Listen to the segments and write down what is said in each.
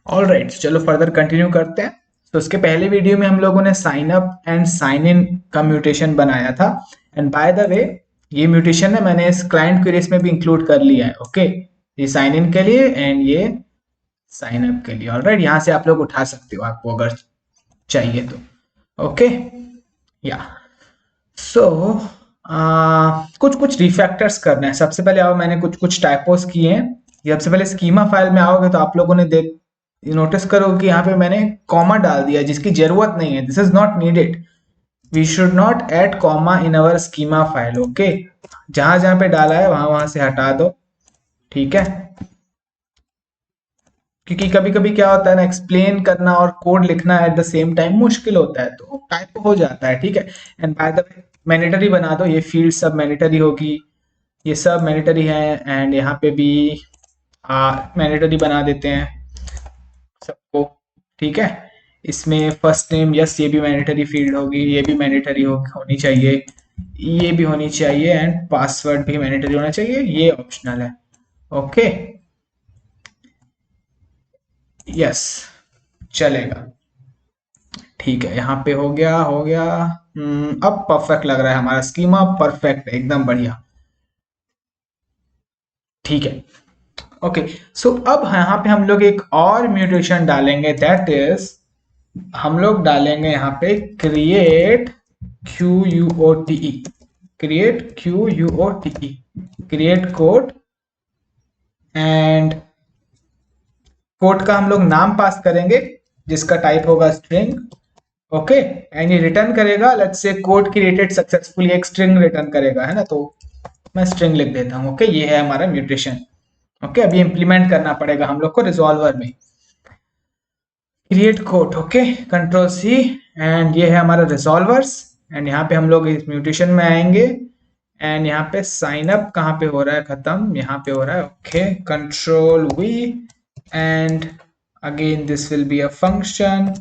Alright, चलो further continue करते हैं। तो उसके पहले वीडियो में हम लोगों ने sign up and sign in का म्यूटेशन बनाया था। एंड बाय द वे, ये म्यूटेशन है मैंने इस क्लाइंट क्वेरीज में भी इंक्लूड कर लिया है। ओके, ये साइन इन के लिए एंड ये साइन अप के लिए। ऑलराइट, यहाँ से आप लोग उठा सकते हो आपको अगर चाहिए तो। ओके, या सो कुछ कुछ रिफैक्टर्स करना है। सबसे पहले आओ, मैंने कुछ कुछ टाइपोस किए हैं। ये सबसे पहले स्कीमा फाइल में आओगे तो आप लोगों ने देख नोटिस करो कि यहाँ पे मैंने कॉमा डाल दिया जिसकी जरूरत नहीं है। This is not needed. We should not add comma in our schema file. Okay, जहां जहां पे डाला है वहां वहां से हटा दो, ठीक है। क्योंकि कभी कभी क्या होता है ना, एक्सप्लेन करना और कोड लिखना एट द सेम टाइम मुश्किल होता है, तो टाइप हो जाता है, ठीक है। And by the way, mandatory बना दो। ये फील्ड सब मैंडेटरी होगी, ये सब मैंडेटरी है। एंड यहाँ पे भी मैंडेटरी बना देते हैं सबको, ठीक है। इसमें फर्स्ट नेम, यस, ये भी मैंडेटरी फील्ड होगी, ये भी मैंडेटरी होनी चाहिए, ये भी होनी चाहिए। एंड पासवर्ड भी मैंडेटरी होना चाहिए, ये ऑप्शनल है। ओके, यस, चलेगा, ठीक है। यहाँ पे हो गया, हो गया। अब परफेक्ट लग रहा है हमारा स्कीमा, परफेक्ट है, एकदम बढ़िया, ठीक है। ओके, सो अब यहाँ पे हम लोग एक और म्यूटेशन डालेंगे, दैट इज हम लोग डालेंगे यहाँ पे create Q U O T E, create Q U O T E, create code. And code का हम लोग नाम पास करेंगे जिसका टाइप होगा स्ट्रिंग। ओके, एंड ये रिटर्न करेगा, let's say code created successfully, एक स्ट्रिंग रिटर्न करेगा, है ना। तो मैं स्ट्रिंग लिख देता हूँ। ओके, ये है हमारा म्यूटेशन। ओके, अभी इंप्लीमेंट करना पड़ेगा हम लोग को रिजॉल्वर में। Create code, okay, control C, and ये है हमारा रिजॉल्वर्स। एंड यहाँ पे हम लोग इस म्यूटेशन में आएंगे। एंड यहाँ पे साइन अप कहाँ पे हो रहा है, खत्म, यहाँ पे हो रहा है। Okay, control we, and again this will be a function.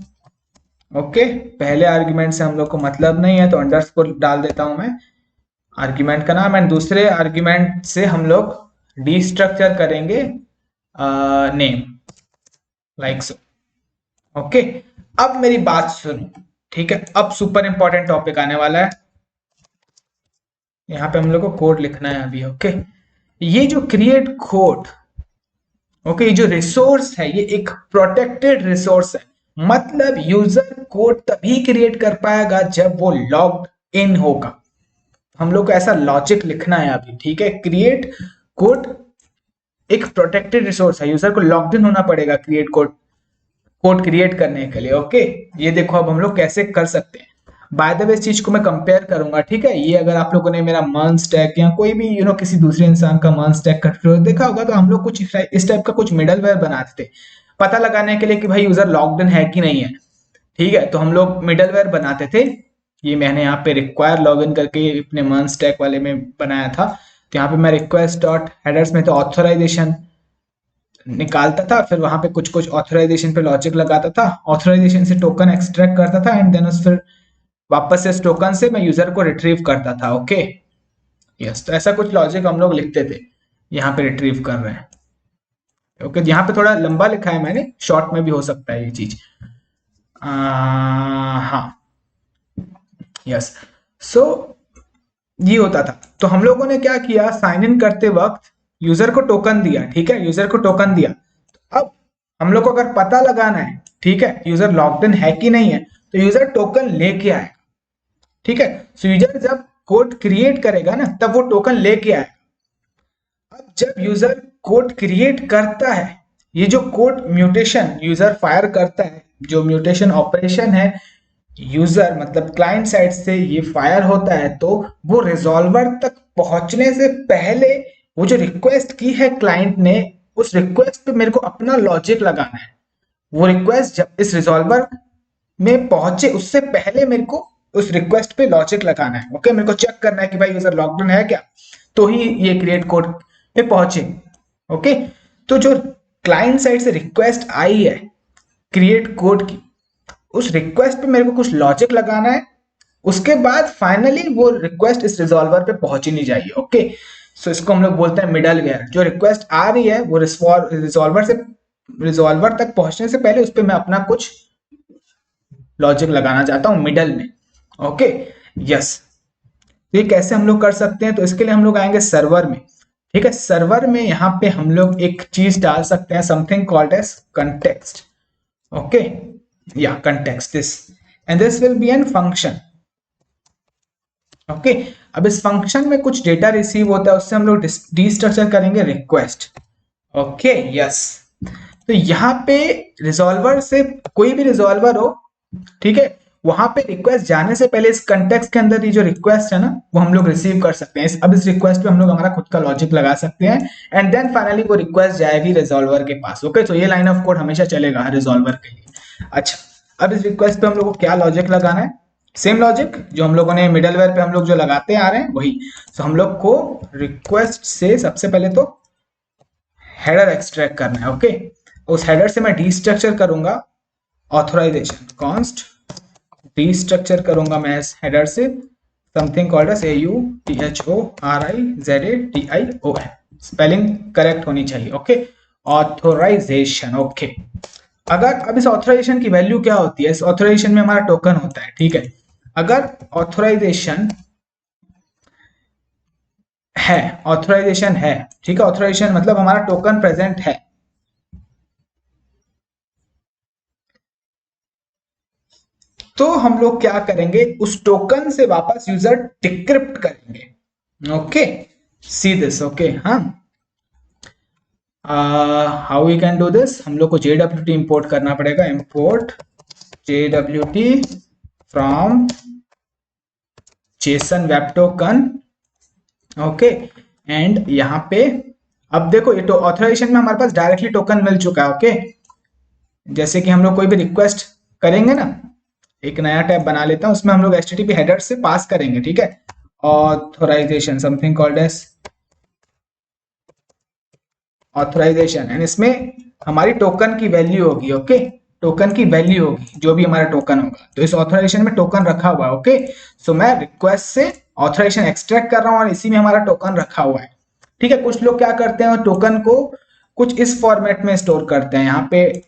Okay, पहले आर्ग्यूमेंट से हम लोग को मतलब नहीं है तो अंडरस्कोर डाल देता हूं मैं आर्ग्यूमेंट का नाम। एंड दूसरे आर्ग्यूमेंट से हम लोग डिस्ट्रक्चर करेंगे नेम, लाइक सो। ओके, अब मेरी बात सुनो, ठीक है। अब सुपर इंपॉर्टेंट टॉपिक आने वाला है। यहाँ पे हम लोग को कोड लिखना है अभी। ओके, ये जो क्रिएट कोड, ओके, ये जो रिसोर्स है ये एक प्रोटेक्टेड रिसोर्स है। मतलब यूजर कोड तभी क्रिएट कर पाएगा जब वो लॉग्ड इन होगा। हम लोग को ऐसा लॉजिक लिखना है अभी, ठीक है। क्रिएट कोड एक प्रोटेक्टेड रिसोर्स है, यूजर को लॉग्ड इन होना पड़ेगा क्रिएट कोड, कोड क्रिएट करने के लिए। ओके, ये देखो अब हम लोग कैसे कर सकते हैं। बाय द वे, इस चीज को मैं कंपेयर करूंगा, ठीक है। ये अगर आप लोगों ने मेरा मर्न स्टैक या कोई भी किसी दूसरे इंसान का मर्न स्टैक का ट्यूटोरियल देखा होगा तो हम लोग कुछ इस टाइप का कुछ मिडलवेयर बनाते थे पता लगाने के लिए कि भाई यूजर लॉग्ड इन है कि नहीं है, ठीक है। तो हम लोग मिडलवेयर बनाते थे। ये मैंने यहाँ पे रिक्वायर लॉगिन करके अपने मर्न स्टैक वाले में बनाया था। तो यहाँ पे मैं रिक्वेस्ट डॉट हेडर्स में तो ऑथराइजेशन निकालता था, फिर वहां पे कुछ कुछ ऑथराइजेशन पे लॉजिक लगाता था, ऑथराइजेशन से टोकन एक्सट्रैक्ट करता था, एंड देन उस फिर वापस से इस टोकन से मैं यूजर को रिट्रीव करता था। ओके, यस, तो ऐसा कुछ लॉजिक हम लोग लिखते थे। यहाँ पे रिट्रीव कर रहे हैं। ओके, यहाँ पे थोड़ा लंबा लिखा है मैंने, शॉर्ट में भी हो सकता है ये चीज। हाँ, यस, सो ये होता था। तो हम लोगों ने क्या किया, साइन इन करते वक्त यूजर को टोकन दिया, ठीक है, यूजर को टोकन दिया। अब हम लोग को अगर पता लगाना है, ठीक है, यूजर लॉग्ड इन है कि नहीं है, तो यूजर टोकन लेके आए, ठीक है। सो यूजर जब कोड क्रिएट करेगा ना तब वो टोकन लेके आए। अब जब यूजर कोड क्रिएट करता है, ये जो कोड म्यूटेशन यूजर फायर करता है, जो म्यूटेशन ऑपरेशन है, यूजर मतलब क्लाइंट साइड से ये फायर होता है, तो वो रिजॉल्वर तक पहुंचने से पहले वो जो रिक्वेस्ट की है क्लाइंट ने, उस रिक्वेस्ट पे मेरे को अपना लॉजिक लगाना है। वो रिक्वेस्ट जब इस रिजॉल्वर में पहुंचे उससे पहले मेरे को उस रिक्वेस्ट पे लॉजिक लगाना है। ओके, मेरे को चेक करना है कि भाई यूजर लॉगड है क्या, तो ही ये क्रिएट कोड पे पहुंचे। ओके, तो जो क्लाइंट साइड से रिक्वेस्ट आई है क्रिएट कोड की, उस रिक्वेस्ट पे मेरे को कुछ लॉजिक लगाना है। उसके बाद फाइनली वो रिक्वेस्ट इस रिजॉल्वर पे पहुंचनी चाहिए। ओके, सो इसको हम लोग बोलते हैं मिडल वेयर। जो रिक्वेस्ट आ रही है वो रिजॉल्वर से रिजॉल्वर तक पहुंचने से पहले उस पर मैं अपना कुछ लॉजिक लगाना चाहता हूं मिडल में। Okay, yes. तो ये कैसे हम लोग कर सकते हैं, तो इसके लिए हम लोग आएंगे सर्वर में। ठीक है, सर्वर में यहाँ पे हम लोग एक चीज डाल सकते हैं, something called as context. Okay, या context this, and this will be an function. Okay, अब इस फंक्शन में कुछ डेटा रिसीव होता है, उससे हम लोग डिस्ट्रक्चर करेंगे रिक्वेस्ट। Okay, yes. तो यहाँ पे रिजॉल्वर से कोई भी रिजॉल्वर हो, ठीक है, वहां पे रिक्वेस्ट जाने से पहले इस कंटेक्स्ट के अंदर ये जो रिक्वेस्ट है ना, वो हम लोग रिसीव कर सकते हैं। अब इस रिक्वेस्ट पे हम लोग हमारा खुद का लॉजिक लगा सकते हैं, एंड देन फाइनली वो रिक्वेस्ट जाएगी रिजॉल्वर के पास। ओके, तो ये लाइन ऑफ कोड हमेशा चलेगा हर रिजॉल्वर के लिए। अच्छा, अब इस रिक्वेस्ट पे हम लोग को क्या लॉजिक लगाना है, सेम लॉजिक जो हम लोगों ने मिडलवेयर पे हम लोग जो लगाते आ रहे हैं वही। तो हम लोग को रिक्वेस्ट से सबसे पहले तो हेडर एक्सट्रैक्ट करना है। ओके, उस हेडर से मैं डीस्ट्रक्चर करूंगा ऑथराइजेशन कॉन्स्ट, डीस्ट्रक्चर करूंगा मैं इस हेडर से something called as AUTHORIZATION, spelling correct होनी चाहिए। Okay, authorisation. ओके, अगर अब इस ऑथराइजेशन की वैल्यू क्या होती है, इस ऑथराइजेशन में हमारा टोकन होता है। ठीक है, अगर ऑथराइजेशन है, ऑथराइजेशन है, ठीक है, ऑथराइजेशन मतलब हमारा टोकन प्रेजेंट है, तो हम लोग क्या करेंगे, उस टोकन से वापस यूजर डिक्रिप्ट करेंगे। Okay, see this. ओके, हाँ, how we can do this, हम लोग को JWT इंपोर्ट करना पड़ेगा, import JWT from JSON web token. Okay, and यहाँ पे अब देखो ये तो ऑथराइजेशन में हमारे पास डायरेक्टली टोकन मिल चुका है। ओके, जैसे कि हम लोग कोई भी रिक्वेस्ट करेंगे ना, एक नया टैब बना लेता हूं, उसमें हम लोग HTTP हेडर से पास करेंगे। ठीक है, authorization something called as authorization, and इसमें हमारी टोकन की वैल्यू होगी। ओके, टोकन की वैल्यू होगी जो भी हमारा टोकन होगा, तो इस ऑथराइजेशन में टोकन रखा हुआ है। ओके, सो मैं रिक्वेस्ट से ऑथराइजेशन एक्सट्रैक्ट कर रहा हूं और इसी में हमारा टोकन रखा हुआ है। ठीक है, कुछ लोग क्या करते हैं, टोकन को कुछ इस फॉर्मेट में स्टोर करते हैं, यहाँ पे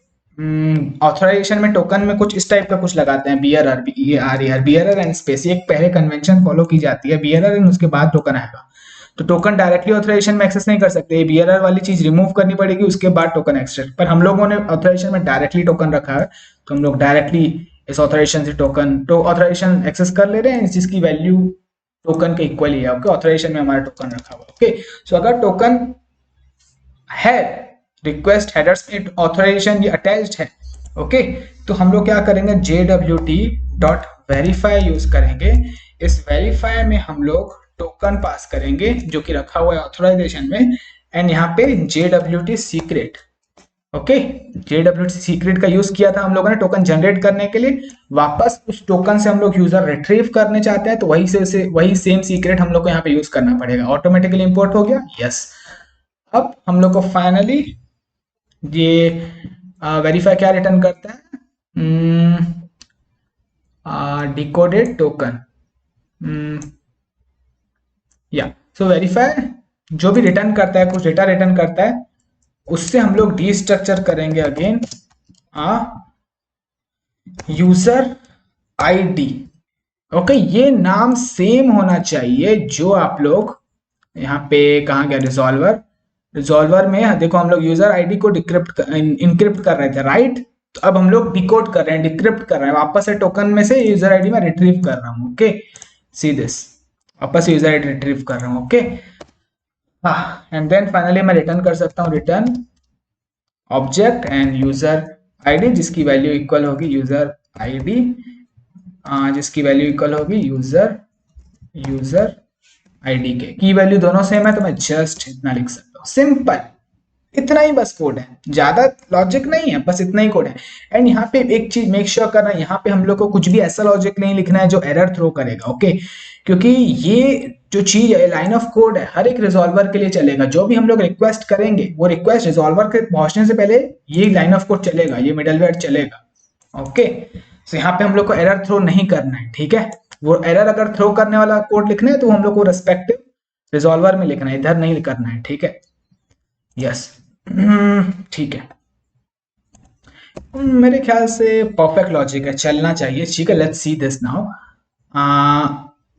ऑथराइजेशन में टोकन में कुछ इस टाइप का कुछ लगाते हैं, बियरर एंड स्पेस, एक पहले कन्वेंशन फॉलो की जाती है, बियरर एंड उसके बाद टोकन आएगा। तो टोकन डायरेक्टली ऑथराइजेशन में एक्सेस नहीं कर सकते, बियरर वाली चीज रिमूव करनी पड़ेगी, उसके बाद टोकन एक्सेस। पर हम लोगों ने ऑथराइजेशन में डायरेक्टली टोकन रखा है, तो हम लोग डायरेक्टली इस ऑथराइजेशन से टोकन तो ऑथराइजेशन एक्सेस कर ले रहे हैं, जिसकी वैल्यू टोकन के इक्वल ही है। ओके, ऑथराइजेशन में हमारा टोकन रखा हुआ। ओके, सो अगर टोकन है रिक्वेस्ट हेडर्स में, ऑथराइजेशन ये अटैच्ड है। ओके, तो हम लोग क्या करेंगे, JWT.verify यूज करेंगे। इस वेरीफाई में हम लोग टोकन पास करेंगे जो कि रखा हुआ है ऑथराइजेशन में, एंड यहाँ पे JWT secret. Okay, JWT secret का यूज किया था हम लोगों ने टोकन जनरेट करने के लिए, वापस उस टोकन से हम लोग यूजर रिट्रीव करने चाहते हैं, तो वही सेम सीक्रेट हम लोग को यहाँ पे यूज करना पड़ेगा। ऑटोमेटिकली इंपोर्ट हो गया, यस। अब हम लोग को फाइनली ये वेरीफाई क्या रिटर्न करता है, डिकोडेड टोकन, या सो वेरीफाई जो भी रिटर्न करता है, कुछ डेटा रिटर्न करता है, उससे हम लोग डीस्ट्रक्चर करेंगे अगेन यूजर आईडी। ओके, ये नाम सेम होना चाहिए जो आप लोग यहाँ पे कहाँ गया, रिजॉल्वर में देखो हम लोग यूजर आईडी को इनक्रिप्ट कर रहे थे, राइट। तो अब हम लोग डिकोड कर रहे हैं, डिक्रिप्ट कर रहे हैं, वापस से टोकन में से यूजर आईडी में रिट्रीव कर रहा हूँ। ओके, सी दिस, वापस यूजर आईडी रिट्रीव कर रहा हूँ। ओके, हाँ, एंड देन फाइनली मैं रिटर्न कर सकता हूँ, return object and user ID, जिसकी वैल्यू इक्वल होगी यूजर आईडी, जिसकी वैल्यू इक्वल होगी यूजर आईडी के। की वैल्यू दोनों सेम है, तो मैं जस्ट इतना लिख सकता हूँ, सिंपल, इतना ही बस कोड है, ज्यादा लॉजिक नहीं है, बस इतना ही कोड है। एंड यहाँ पे एक चीज मेक श्योर करना, यहाँ पे हम लोग को कुछ भी ऐसा लॉजिक नहीं लिखना है जो एरर थ्रो करेगा। ओके, क्योंकि ये जो चीज है लाइन ऑफ कोड है, हर एक रिजॉल्वर के लिए चलेगा। जो भी हम लोग रिक्वेस्ट करेंगे, वो रिक्वेस्ट रिजॉल्वर के पहुंचने से पहले ये लाइन ऑफ कोड चलेगा, ये मिडलवेयर चलेगा। ओके, तो यहाँ पे हम लोग को एरर थ्रो नहीं करना है। ठीक है, वो एरर अगर थ्रो करने वाला कोड लिखना है तो हम लोग को रेस्पेक्टिव रिजॉल्वर में लिखना है, इधर नहीं करना है। ठीक है, यस, ठीक है। मेरे ख्याल से परफेक्ट लॉजिक है, चलना चाहिए। ठीक है, लेट्स सी दिस नाउ।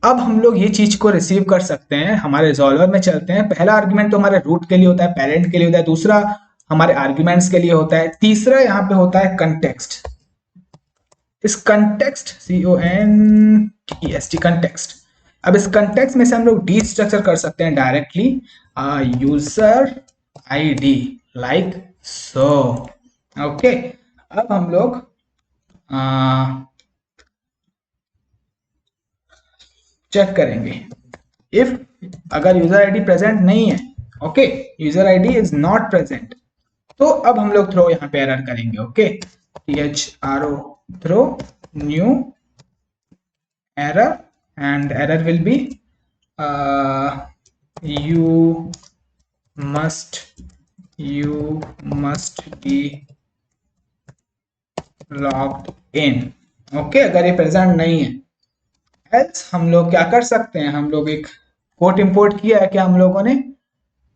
अब हम लोग ये चीज को रिसीव कर सकते हैं, हमारे रिजॉल्वर में चलते हैं। पहला आर्ग्यूमेंट तो हमारे रूट के लिए होता है, पेरेंट के लिए होता है, दूसरा हमारे आर्ग्यूमेंट्स के लिए होता है, तीसरा यहाँ पे होता है कंटेक्स्ट। इस कंटेक्स्ट, CONTEXT, कंटेक्स्ट। अब इस कंटेक्स्ट में से हम लोग डी स्ट्रक्चर कर सकते हैं directly, user ID, like so. Okay, अब हम लोग चेक करेंगे इफ अगर यूजर आईडी प्रेजेंट नहीं है, okay, user ID is not present, तो अब हम लोग थ्रो यहाँ पे एरर करेंगे। Okay, THRO throw new error, and error will be you must be logged in। Okay, अगर ये प्रेजेंट नहीं है। एल्स हम लोग क्या कर सकते हैं, हम लोग एक कोट इंपोर्ट किया है क्या हम लोगों ने,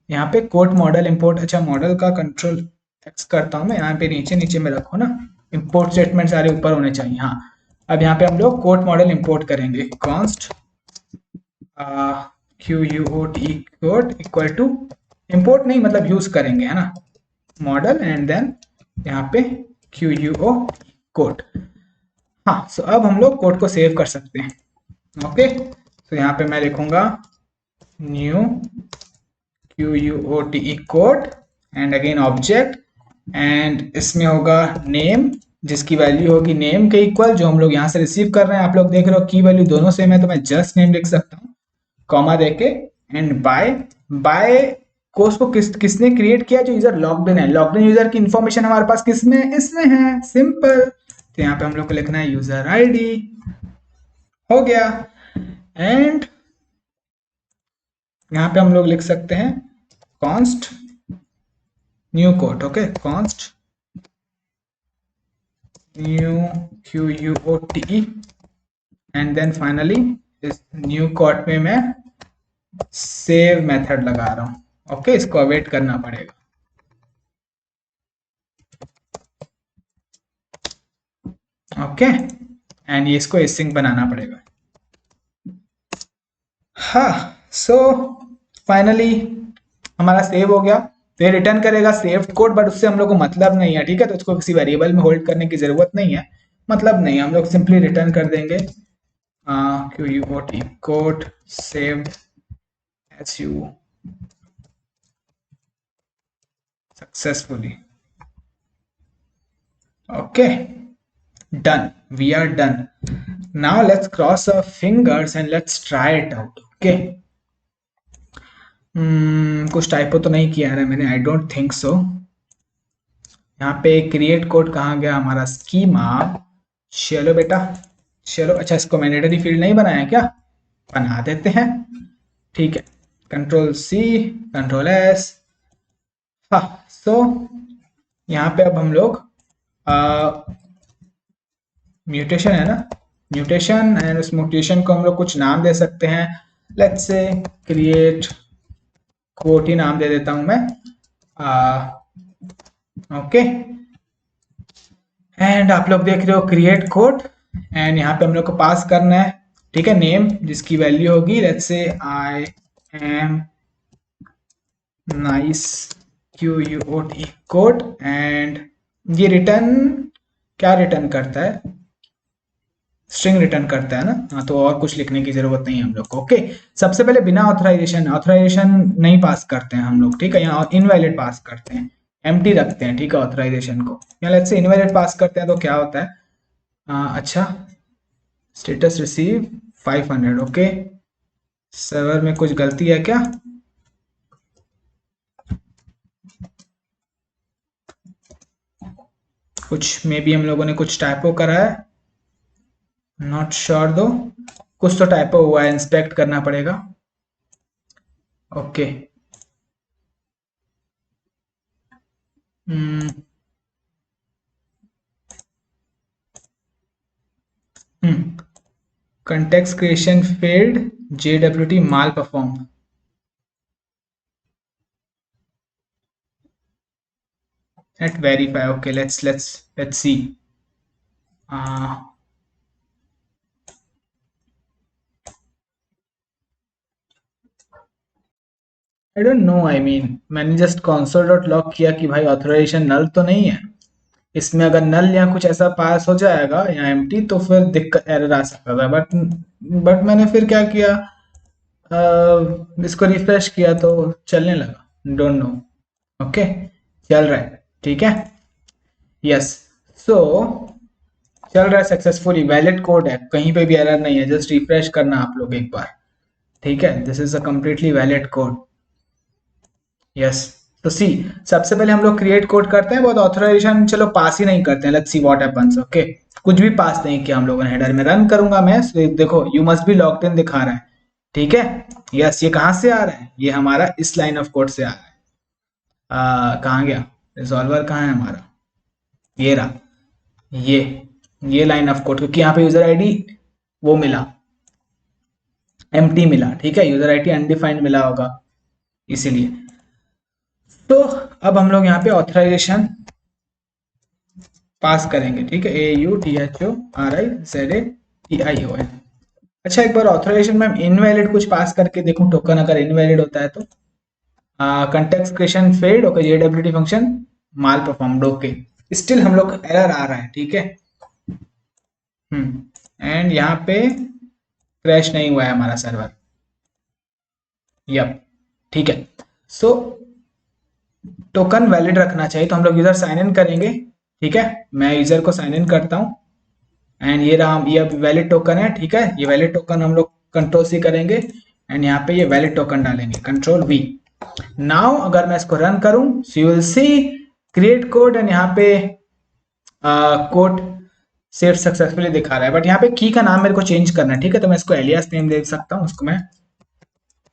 यहाँ पे कोट मॉडल इंपोर्ट। अच्छा, मॉडल का कंट्रोल एक्स करता हूँ मैं, यहाँ पे नीचे नीचे में रखो ना, इंपोर्ट स्टेटमेंट सारे ऊपर होने चाहिए। हाँ, अब यहाँ पे हम लोग कोट मॉडल इंपोर्ट करेंगे, const QUOT quote equal to, import नहीं मतलब यूज करेंगे, है ना, मॉडल एंड देन यहाँ पे QUO कोट। हाँ, सो अब हम लोग कोड को सेव कर सकते हैं। ओके, तो यहाँ पे मैं लिखूंगा new QUOT code and again object, and इसमें होगा नेम, जिसकी वैल्यू होगी नेम के इक्वल, जो हम लोग यहाँ से रिसीव कर रहे हैं। आप लोग देख रहे हो की वैल्यू दोनों सेम है, तो मैं जस्ट नेम लिख सकता हूँ, कॉमा देके, एंड बाय को उसको किसने क्रिएट किया, जो यूजर लॉग्ड इन है। लॉग्ड इन यूजर की इंफॉर्मेशन हमारे पास किसमें, इसमें है, सिंपल। तो यहाँ पे हम लोग को लिखना है यूजर आईडी, हो गया। एंड यहाँ पे हम लोग लिख सकते हैं const new quote. Okay, const new QUOT, and then finally इस न्यू कोट में मैं सेव मेथड लगा रहा हूं। ओके, इसको अवेट करना पड़ेगा। ओके, एंड ये इसको एसिंक बनाना पड़ेगा। हाँ, सो फाइनली हमारा सेव हो गया। तो ये रिटर्न करेगा सेव्ड कोड, बट उससे हम लोग को मतलब नहीं है। ठीक है, तो इसको किसी वेरिएबल में होल्ड करने की जरूरत नहीं है, मतलब नहीं, हम लोग सिंपली रिटर्न कर देंगे QUOT code saved SU successfully. Okay, done, we are done. Now let's cross our fingers and let's try it out. Okay, कुछ टाइपो तो नहीं किया है मैंने, आई डोंट थिंक सो। यहाँ पे क्रिएट कोड कहाँ गया हमारा, स्कीमा। चलो बेटा, चलो। अच्छा, इसको मैंडेटरी फील्ड नहीं बनाया क्या, बना देते हैं। ठीक है, Ctrl+C Ctrl+S। हाँ, सो यहाँ पे अब हम लोग म्यूटेशन है ना, म्यूटेशन, एंड उस म्यूटेशन को हम लोग कुछ नाम दे सकते हैं। लेट्स से क्रिएट कोट ही नाम दे देता हूं मैं। ओके, एंड आप लोग देख रहे हो क्रिएट कोड, एंड यहाँ पे हम लोग को पास करना है, ठीक है, नेम, जिसकी वैल्यू होगी let's say I am nice QUOT code, and ये रिटर्न क्या रिटर्न करता है, स्ट्रिंग रिटर्न करता है ना। हाँ, तो और कुछ लिखने की जरूरत नहीं है हम लोग को। ओके, सबसे पहले बिना ऑथराइजेशन नहीं पास करते हैं हम लोग, ठीक है, यहाँ इनवैलिड पास करते हैं, एम्प्टी रखते हैं, ठीक है, ऑथराइजेशन को। यहाँ लेट्स से इनवैलिड पास करते हैं तो क्या होता है, अच्छा, स्टेटस रिसीव 500। ओके, सर्वर में कुछ गलती है क्या, कुछ मे बी हम लोगों ने कुछ टाइपो करा है, नॉट श्योर दो, कुछ तो टाइपो हुआ है, इंस्पेक्ट करना पड़ेगा। Okay, context creation failed, JWT malperformed। at verify. Okay, let's see. uh, I don't know, I mean मैंने जस्ट console डॉट लॉग किया कि भाई ऑथराइजेशन नल तो नहीं है इसमें। अगर नल या कुछ ऐसा पास हो जाएगा या एम्प्टी तो फिर दिक्कत एरर आ सकता था, बट मैंने फिर क्या किया, इसको रिफ्रेश किया तो चलने लगा। Don't know. ओके, चल रहा है, ठीक है। यस, सो चल रहा है सक्सेसफुली, वैलिड कोड है, कहीं पे भी एरर नहीं है, जस्ट रिफ्रेश करना आप लोग एक बार, ठीक है। This is a completely valid code. Yes, तो सी, सबसे पहले हम लोग क्रिएट कोड करते हैं, बहुत ऑथराइजेशन चलो पास ही नहीं करते हैं। Let's see what happens. Okay, कुछ भी पास नहीं किया हम लोगों ने, हेडर में रन करूंगा मैं, so देखो you must be logged in दिखा रहा है, ठीक है। यस, ये कहाँ से आ रहा है, ये हमारा इस लाइन ऑफ कोड से आ रहा है। कहाँ गया रिजॉल्वर, कहाँ है हमारा, ये रहा, ये ये लाइन ऑफ कोड, क्योंकि यहाँ पे यूजर आईडी वो मिला, एम्प्टी मिला, ठीक है, यूजर आईडी अनडिफाइंड मिला होगा इसीलिए। तो अब हम लोग यहाँ पे ऑथराइजेशन पास करेंगे, ठीक है, AUTHORIZATION। अच्छा, एक बार ऑथराइजेशन में इनवैलिड कुछ पास करके देखूं, टोकन अगर इनवैलिड होता है तो context creation failed. Okay, JWT function malformed. Okay, still हम लोग एरर आ रहा है, ठीक है। एंड यहाँ पे क्रैश नहीं हुआ है हमारा सर्वर। यप, ठीक है। सो टोकन वैलिड रखना चाहिए, तो हम लोग यूजर साइन इन करेंगे, ठीक है। मैं यूजर को साइन इन करता हूँ एंड ये रहा, ये वैलिड टोकन है, ठीक है। ये वैलिड टोकन हम लोग कंट्रोल सी करेंगे एंड यहाँ पे ये वैलिड टोकन डालेंगे, कंट्रोल V। नाउ अगर मैं इसको रन करूं, so you will see create code and यहाँ पे कोड सेव सक्सेसफुली दिखा रहा है, बट यहाँ पे की का नाम मेरे को चेंज करना है, ठीक है। तो मैं इसको एलियास नेम दे सकता हूँ, उसको मैं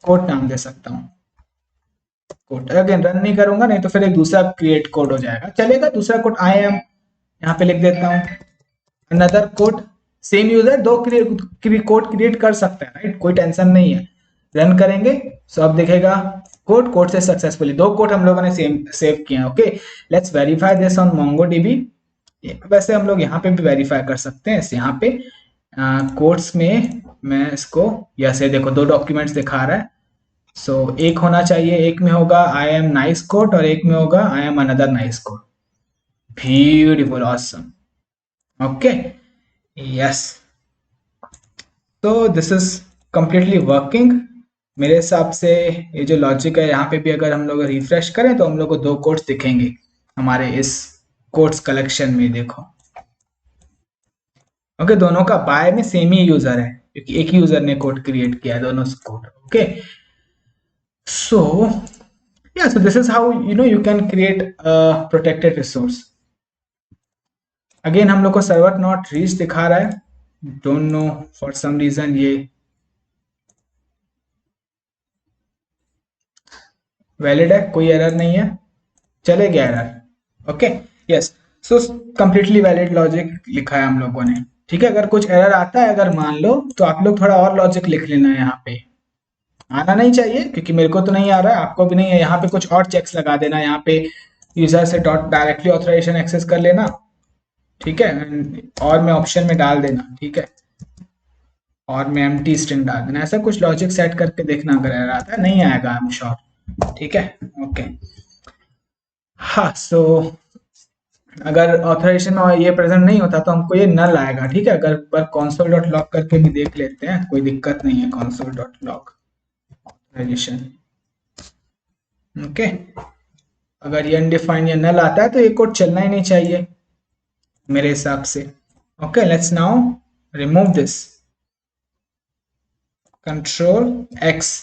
कोड नाम दे सकता हूँ। कोड अगेन रन नहीं करूंगा, नहीं तो फिर एक दूसरा क्रिएट कोड हो जाएगा, चलेगा। दूसरा कोड आई एम यहाँ पे लिख देता हूँ, अनदर कोड, सेम यूजर दो कोड क्रिएट कर सकता है, राइट, कोई टेंशन नहीं है। रन करेंगे, सो अब दिखेगा कोड से सक्सेसफुली दो कोड हम लोगों ने सेम सेव किए हैं। Okay, let's verify this on MongoDB। वैसे हम लोग यहाँ पे भी वेरीफाई कर सकते हैं, इस यहाँ पे कोड्स में मैं इसको, जैसे देखो दो डॉक्यूमेंट्स दिखा रहा है, सो एक होना चाहिए, एक में होगा आई एम नाइस कोड और एक में होगा I am another nice code. Beautiful, awesome. Okay, yes, तो दिस इज कंप्लीटली वर्किंग मेरे हिसाब से। ये जो लॉजिक है, यहाँ पे भी अगर हम लोग रिफ्रेश करें तो हम लोग को दो कोड्स दिखेंगे हमारे इस कोड्स कलेक्शन में, देखो। ओके, दोनों का बाय में सेम ही यूजर है, क्योंकि एक ही यूजर ने कोड क्रिएट किया है दोनों code. Okay, so yeah, so this is how you can create a protected resource. Again हम लोग को सर्वर नॉट रीच दिखा रहा है, don't know for some reason ये वैलिड है, कोई एरर नहीं है, चले गया error. Okay, yes, so completely valid logic लिखा है हम लोगों ने, ठीक है। अगर कुछ एरर आता है अगर मान लो, तो आप लोग थोड़ा और लॉजिक लिख लेना है, यहाँ पे आना नहीं चाहिए, क्योंकि मेरे को तो नहीं आ रहा है, आपको भी नहीं है। यहाँ पे कुछ और चेक्स लगा देना, यहाँ पे यूजर से डॉट डायरेक्टली ऑथराइजेशन एक्सेस कर लेना, ठीक है, और मैं ऑप्शन में डाल देना, ठीक है, और मैं एम्प्टी स्ट्रिंग डाल देना, ऐसा कुछ लॉजिक सेट करके देखना, अगर एरर आता है, नहीं आएगा आई एम श्योर, ठीक है। ओके, हाँ, सो अगर ऑथराइजेशन में ये प्रेजेंट नहीं होता तो हमको ये नल आएगा, ठीक है। अगर पर console डॉट लॉग करके भी देख लेते हैं, कोई दिक्कत नहीं है, console dot log authorization. Okay, अगर ये अनडिफाइंड या नल आता है तो ये कोड चलना ही नहीं चाहिए मेरे हिसाब से। Okay, let's now remove this, control X,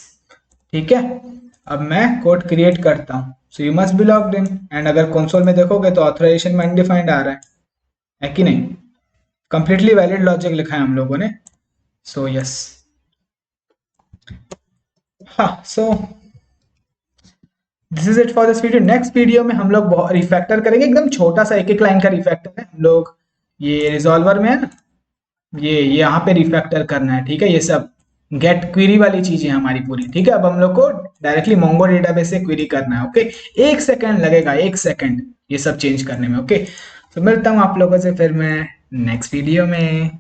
ठीक है। अब मैं कोड क्रिएट करता हूँ, so you must be logged in, and अगर कंसोल में देखोगे तो ऑथराइजेशन में अनडिफाइंड आ रहा है कि नहीं। कंप्लीटली वैलिड लॉजिक लिखा है हम लोगों ने, सो यस। हाँ, so this is it for this video. Next video में हम लोग रिफैक्टर करेंगे, एकदम छोटा सा एक एक लाइन का रिफैक्टर है हम लोग, ये रिजॉल्वर में है ना, ये यहाँ पे रिफैक्टर करना है, ठीक है। ये सब गेट क्वेरी वाली चीजें हमारी पूरी, ठीक है। अब हम लोग को डायरेक्टली मोंगो डेटाबेस से क्वेरी करना है। ओके, एक सेकंड लगेगा, एक सेकंड, ये सब चेंज करने में। ओके, तो मिलता हूँ आप लोगों से फिर मैं नेक्स्ट वीडियो में।